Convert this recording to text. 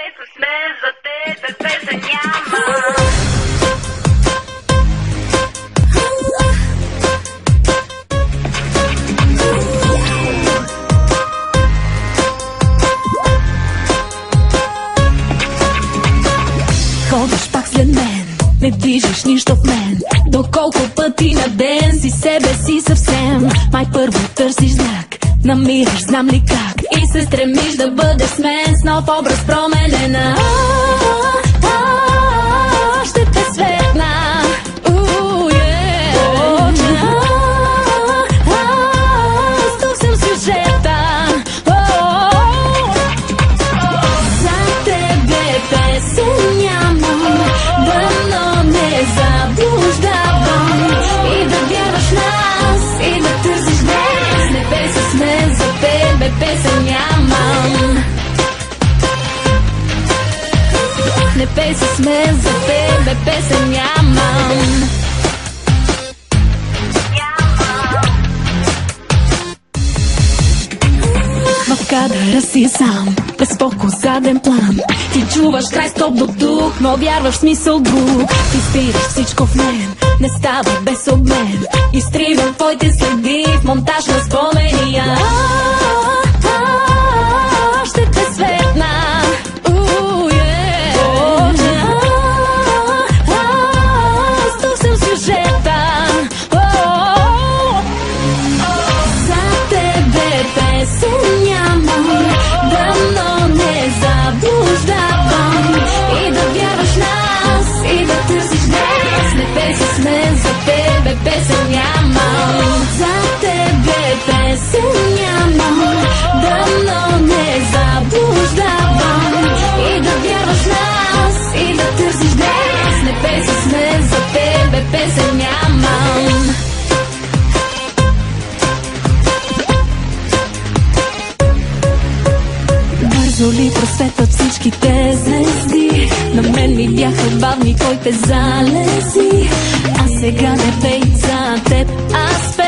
песен сме за теб, песен няма. Ходиш пак след мен, не движиш нищо в мен. Доколко пъти на ден си себе си съвсем. Май първо търсиш знак, намираш знам ли как, и се стремиш да бъдеш с мен, с нов образ променена. Ще те светна. Тук съм сюжета. За тебе песен нямам, дано не заблуждавам. И да вярваш в нас, и да търсиш днес. Не бей се с мен, за тебе песен нямам. Не бей се с мен, за тебе песен нямам. В кадъра си сам, без фокус, заден план. Ти чуваш край стоп до тук, но вярваш в смисъл друг. Ти спираш всичко в мен, не става без обмен. Изтривам твоите следи в монтаж на спомения. Ще те светна. Тук съм сюжета. За тебе песен нямам, дано не заблуждавам. И да вярваш в нас, и да търсиш днес. Не бей се с мен, за тебе песен нямам. За тебе песен нямам, дано не заблуждавам. И да вярваш в нас, и да търсиш днес. Не бей се с мен, за тебе песен нямам. Бързо ли просветват всичките звезди? На мен ми бяха бавни твоите залези. А сега не пей за теб, аз пея.